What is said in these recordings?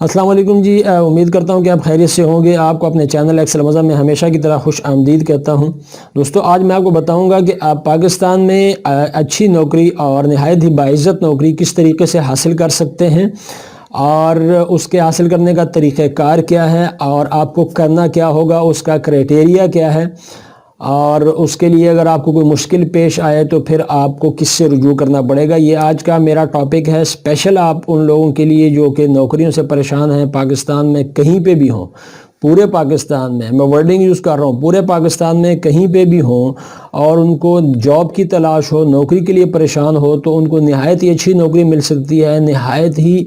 السلام علیکم جی، امید کرتا ہوں کہ آپ خیریت سے ہوں گے۔ آپ کو اپنے چینل ایکسل مزہ میں ہمیشہ کی طرح خوش آمدید کہتا ہوں۔ دوستو، آج میں آپ کو بتاؤں گا کہ آپ پاکستان میں اچھی نوکری اور نہایت ہی باعزت نوکری کس طریقے سے حاصل کر سکتے ہیں، اور اس کے حاصل کرنے کا طریقہ کار کیا ہے، اور آپ کو کرنا کیا ہوگا، اس کا کرائٹیریا کیا ہے، اور اس کے لیے اگر آپ کو کوئی مشکل پیش آئے تو پھر آپ کو کس سے رجوع کرنا پڑے گا۔ یہ آج کا میرا ٹاپک ہے اسپیشل آپ ان لوگوں کے لیے جو کہ نوکریوں سے پریشان ہیں، پاکستان میں کہیں پہ بھی ہوں، پورے پاکستان میں ورڈنگ یوز کر رہا ہوں، پورے پاکستان میں کہیں پہ بھی ہوں اور ان کو جاب کی تلاش ہو، نوکری کے لیے پریشان ہو، تو ان کو نہایت ہی اچھی نوکری مل سکتی ہے، نہایت ہی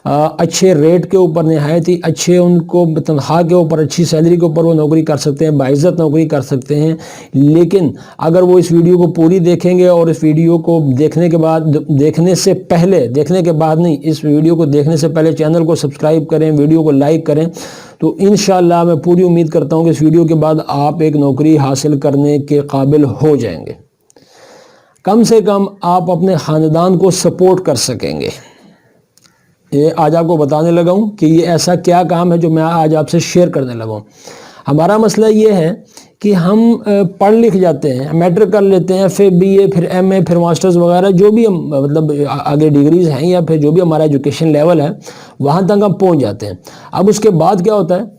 اچھے ریٹ کے اوپر، نہایت ہی اچھے ان کو تنخواہ کے اوپر، اچھی سیلری کے اوپر وہ نوکری کر سکتے ہیں، باعزت نوکری کر سکتے ہیں۔ لیکن اگر وہ اس ویڈیو کو پوری دیکھیں گے اور اس ویڈیو کو دیکھنے کے بعد، دیکھنے کے بعد نہیں، اس ویڈیو کو دیکھنے سے پہلے چینل کو سبسکرائب کریں، ویڈیو کو لائک کریں، تو انشاءاللہ میں پوری امید کرتا ہوں کہ اس ویڈیو کے بعد آپ ایک نوکری حاصل کرنے کے قابل ہو جائیں گے۔ کم سے کم آپ اپنے خاندان کو سپورٹ کر سکیں گے۔ یہ آج آپ کو بتانے لگا ہوں کہ یہ ایسا کیا کام ہے جو میں آج آپ سے شیئر کرنے لگا ہوں۔ ہمارا مسئلہ یہ ہے کہ ہم پڑھ لکھ جاتے ہیں، میٹرک کر لیتے ہیں، پھر بی اے، پھر ایم اے، پھر ماسٹرز وغیرہ جو بھی ہم مطلب آگے ڈگریز ہیں، یا پھر جو بھی ہمارا ایجوکیشن لیول ہے وہاں تک ہم پہنچ جاتے ہیں۔ اب اس کے بعد کیا ہوتا ہے،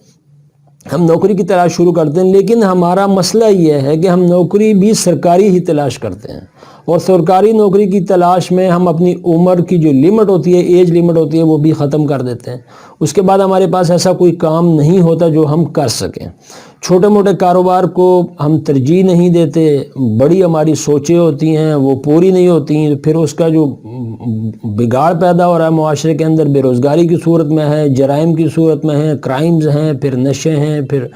ہم نوکری کی تلاش شروع کرتے ہیں، لیکن ہمارا مسئلہ یہ ہے کہ ہم نوکری بھی سرکاری ہی تلاش کرتے ہیں، اور سرکاری نوکری کی تلاش میں ہم اپنی عمر کی جو لمٹ ہوتی ہے، ایج لمٹ ہوتی ہے، وہ بھی ختم کر دیتے ہیں۔ اس کے بعد ہمارے پاس ایسا کوئی کام نہیں ہوتا جو ہم کر سکیں۔ چھوٹے موٹے کاروبار کو ہم ترجیح نہیں دیتے، بڑی ہماری سوچیں ہوتی ہیں وہ پوری نہیں ہوتی، پھر اس کا جو بگاڑ پیدا ہو رہا ہے معاشرے کے اندر، بے روزگاری کی صورت میں ہے، جرائم کی صورت میں ہے، کرائمز ہیں، پھر نشے ہیں، پھر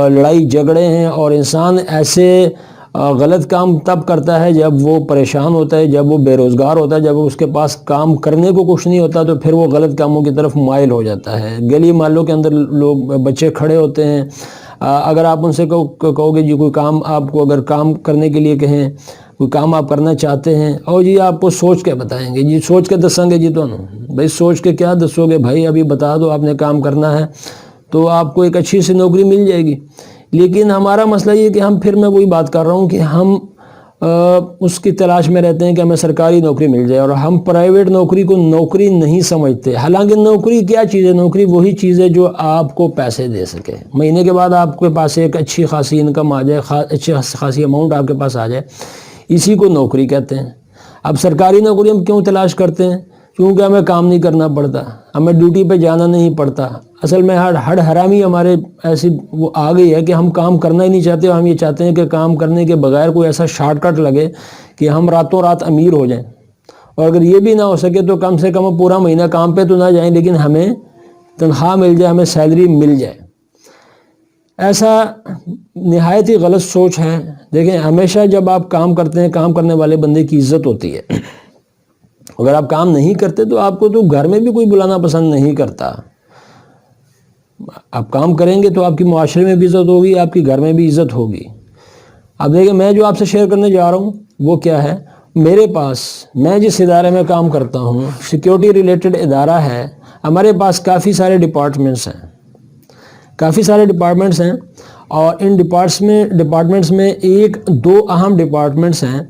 لڑائی جھگڑے ہیں، اور انسان ایسے غلط کام تب کرتا ہے جب وہ پریشان ہوتا ہے، جب وہ بے روزگار ہوتا ہے، جب اس کے پاس کام کرنے کو کچھ نہیں ہوتا، تو پھر وہ غلط کاموں کی طرف مائل ہو جاتا ہے۔ گلی محلوں کے اندر لوگ بچے کھڑے ہوتے ہیں، اگر آپ ان سے کہو گے جی کوئی کام، آپ کو اگر کام کرنے کے لیے کہیں، کوئی کام آپ کرنا چاہتے ہیں، اور جی آپ کو سوچ کے بتائیں گے، جی سوچ کے دسیں گے، جی تو بھائی سوچ کے کیا دسو گے بھائی، ابھی بتا دو آپ نے کام کرنا ہے تو آپ کو ایک اچھی سی نوکری مل جائے گی۔ لیکن ہمارا مسئلہ یہ کہ ہم، پھر میں وہی بات کر رہا ہوں کہ ہم اس کی تلاش میں رہتے ہیں کہ ہمیں سرکاری نوکری مل جائے، اور ہم پرائیویٹ نوکری کو نوکری نہیں سمجھتے۔ حالانکہ نوکری کیا چیز ہے؟ نوکری وہی چیز ہے جو آپ کو پیسے دے سکے، مہینے کے بعد آپ کے پاس ایک اچھی خاصی انکم آ جائے، اچھی خاصی اماؤنٹ آپ کے پاس آ جائے، اسی کو نوکری کہتے ہیں۔ اب سرکاری نوکری ہم کیوں تلاش کرتے ہیں؟ کیونکہ ہمیں کام نہیں کرنا پڑتا، ہمیں ڈیوٹی پہ جانا نہیں پڑتا۔ اصل میں ہر حرامی ہمارے ایسی وہ آ گئی ہے کہ ہم کام کرنا ہی نہیں چاہتے، اور ہم یہ چاہتے ہیں کہ کام کرنے کے بغیر کوئی ایسا شارٹ کٹ لگے کہ ہم راتوں رات امیر ہو جائیں، اور اگر یہ بھی نہ ہو سکے تو کم سے کم پورا مہینہ کام پہ تو نہ جائیں، لیکن ہمیں تنخواہ مل جائے، ہمیں سیلری مل جائے۔ ایسا نہایت ہی غلط سوچ ہے۔ دیکھیں، ہمیشہ جب آپ کام کرتے ہیں، کام کرنے والے بندے کی عزت ہوتی ہے۔ اگر آپ کام نہیں کرتے تو آپ کو تو گھر میں بھی کوئی بلانا پسند نہیں کرتا۔ آپ کام کریں گے تو آپ کی معاشرے میں بھی عزت ہوگی، آپ کی گھر میں بھی عزت ہوگی۔ اب دیکھیں، میں جو آپ سے شیئر کرنے جا رہا ہوں وہ کیا ہے، میرے پاس، میں جس ادارے میں کام کرتا ہوں، سیکیورٹی ریلیٹڈ ادارہ ہے، ہمارے پاس کافی سارے ڈپارٹمنٹس ہیں، اور ان ڈپارٹمنٹس میں ایک دو اہم ڈپارٹمنٹس ہیں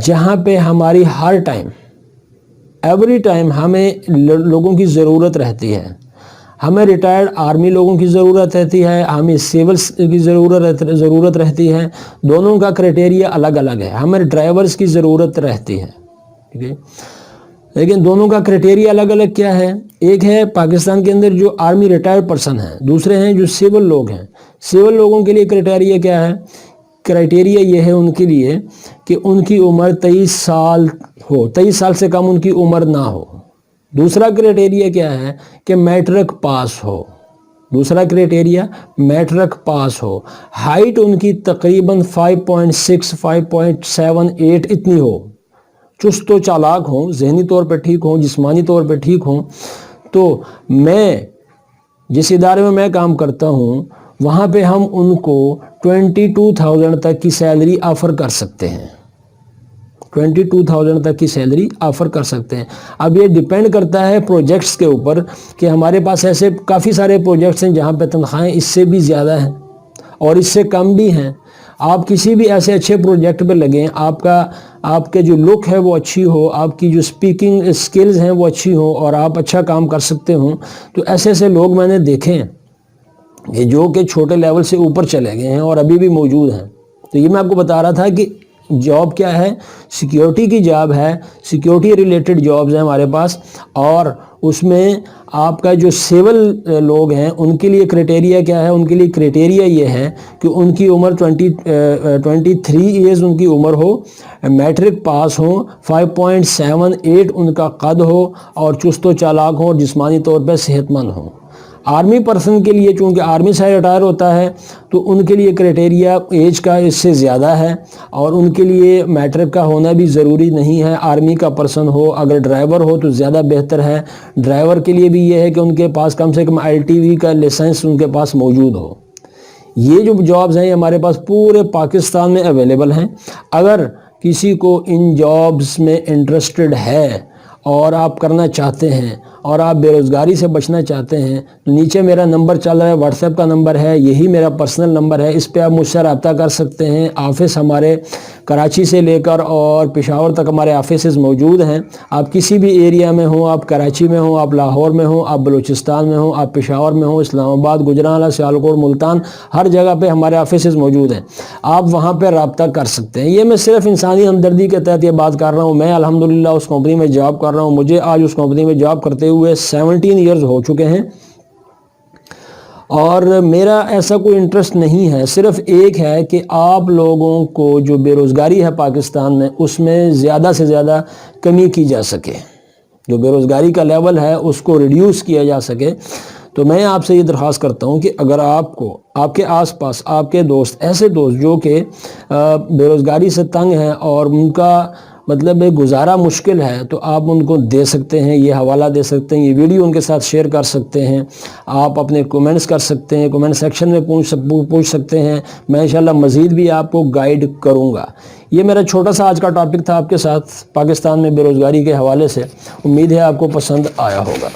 جہاں پہ ہماری ہر ٹائم، ایوری ٹائم ہمیں لوگوں کی ضرورت رہتی ہے۔ ہمیں ریٹائرڈ آرمی لوگوں کی ضرورت رہتی ہے، ہمیں سیولز کی ضرورت رہتی ہے، دونوں کا کرائٹیریا الگ الگ ہے۔ ہمیں ڈرائیورز کی ضرورت رہتی ہے، ٹھیک ہے، لیکن دونوں کا کرائٹیریا الگ الگ کیا ہے؟ ایک ہے پاکستان کے اندر جو آرمی ریٹائرڈ پرسن ہیں، دوسرے ہیں جو سول لوگ ہیں۔ سول لوگوں کے لیے کرائٹیریا کیا ہے؟ کرائٹیریا یہ ہے ان کے لیے کہ ان کی عمر 23 سال ہو، 23 سال سے کم ان کی عمر نہ ہو۔ دوسرا کرائٹیریا کیا ہے؟ کہ میٹرک پاس ہو۔ پاس ہو۔ ہائٹ ان کی تقریباً 5.6 5.78 اتنی ہو، چست و چالاک ہوں، ذہنی طور پہ ٹھیک ہوں، جسمانی طور پہ ٹھیک ہوں۔ تو میں جس ادارے میں میں کام کرتا ہوں وہاں پہ ہم ان کو 22,000 تک کی سیلری آفر کر سکتے ہیں۔ 22,000 تک کی سیلری آفر کر سکتے ہیں۔ اب یہ ڈیپینڈ کرتا ہے پروجیکٹس کے اوپر کہ ہمارے پاس ایسے کافی سارے پروجیکٹس ہیں جہاں پہ تنخواہیں اس سے بھی زیادہ ہیں اور اس سے کم بھی ہیں۔ آپ کسی بھی ایسے اچھے پروجیکٹ پہ لگیں، آپ کے جو لک ہے وہ اچھی ہو، آپ کی جو سپیکنگ سکلز ہیں وہ اچھی ہو اور آپ اچھا کام کر سکتے ہوں، تو ایسے ایسے لوگ میں نے دیکھے ہیں کہ جو کہ چھوٹے لیول سے اوپر چلے گئے ہیں اور ابھی بھی موجود ہیں۔ تو یہ میں آپ کو بتا رہا تھا کہ جاب کیا ہے، سیکیورٹی کی جاب ہے، سیکیورٹی ریلیٹڈ جابز ہیں ہمارے پاس، اور اس میں آپ کا جو سول لوگ ہیں ان کے لیے کرائٹیریا کیا ہے، ان کے لیے کرائٹیریا یہ ہے کہ ان کی عمر 23 ایئرز ان کی عمر ہو، میٹرک پاس ہوں، 5.78 ان کا قد ہو اور چست و چالاک ہوں اور جسمانی طور پہ صحت مند ہوں۔ آرمی پرسن کے لیے چونکہ آرمی سے ریٹائر ہوتا ہے تو ان کے لیے کرائٹیریا ایج کا اس سے زیادہ ہے اور ان کے لیے میٹرک کا ہونا بھی ضروری نہیں ہے، آرمی کا پرسن ہو، اگر ڈرائیور ہو تو زیادہ بہتر ہے۔ ڈرائیور کے لیے بھی یہ ہے کہ ان کے پاس کم سے کم LTV کا لائسنس ان کے پاس موجود ہو۔ یہ جو جابز ہیں یہ ہمارے پاس پورے پاکستان میں اویلیبل ہیں۔ اگر کسی کو ان جابز میں انٹرسٹڈ ہے اور آپ کرنا چاہتے ہیں اور آپ بے روزگاری سے بچنا چاہتے ہیں تو نیچے میرا نمبر چل رہا ہے، واٹس ایپ کا نمبر ہے، یہی میرا پرسنل نمبر ہے، اس پہ آپ مجھ سے رابطہ کر سکتے ہیں۔ آفس ہمارے کراچی سے لے کر اور پشاور تک ہمارے آفیسز موجود ہیں۔ آپ کسی بھی ایریا میں ہوں، آپ کراچی میں ہوں، آپ لاہور میں ہوں، آپ بلوچستان میں ہوں، آپ پشاور میں ہوں، اسلام آباد، گجرانوالہ، سیالکوٹ، ملتان، ہر جگہ پہ ہمارے آفیسز موجود ہیں، آپ وہاں پہ رابطہ کر سکتے ہیں۔ یہ میں صرف انسانی ہمدردی کے تحت یہ بات کر رہا ہوں۔ میں الحمدللہ اس کمپنی میں جاب کر رہا ہوں، مجھے آج اس کمپنی میں جاب کرتے ہوئے 17 ایئرز ہو چکے ہیں اور میرا ایسا کوئی انٹرسٹ نہیں ہے، صرف ایک ہے کہ آپ لوگوں کو جو بے روزگاری ہے پاکستان میں اس میں زیادہ سے زیادہ کمی کی جا سکے، جو بے روزگاری کا لیول ہے اس کو ریڈیوس کیا جا سکے۔ تو میں آپ سے یہ درخواست کرتا ہوں کہ اگر آپ کو آپ کے آس پاس آپ کے دوست، ایسے دوست جو کہ بے روزگاری سے تنگ ہیں اور ان کا مطلب گزارا مشکل ہے، تو آپ ان کو دے سکتے ہیں، یہ حوالہ دے سکتے ہیں، یہ ویڈیو ان کے ساتھ شیئر کر سکتے ہیں، آپ اپنے کومنٹس کر سکتے ہیں، کومنٹ سیکشن میں پوچھ سکتے ہیں، میں انشاءاللہ مزید بھی آپ کو گائیڈ کروں گا۔ یہ میرا چھوٹا سا آج کا ٹاپک تھا آپ کے ساتھ پاکستان میں بے روزگاری کے حوالے سے، امید ہے آپ کو پسند آیا ہوگا۔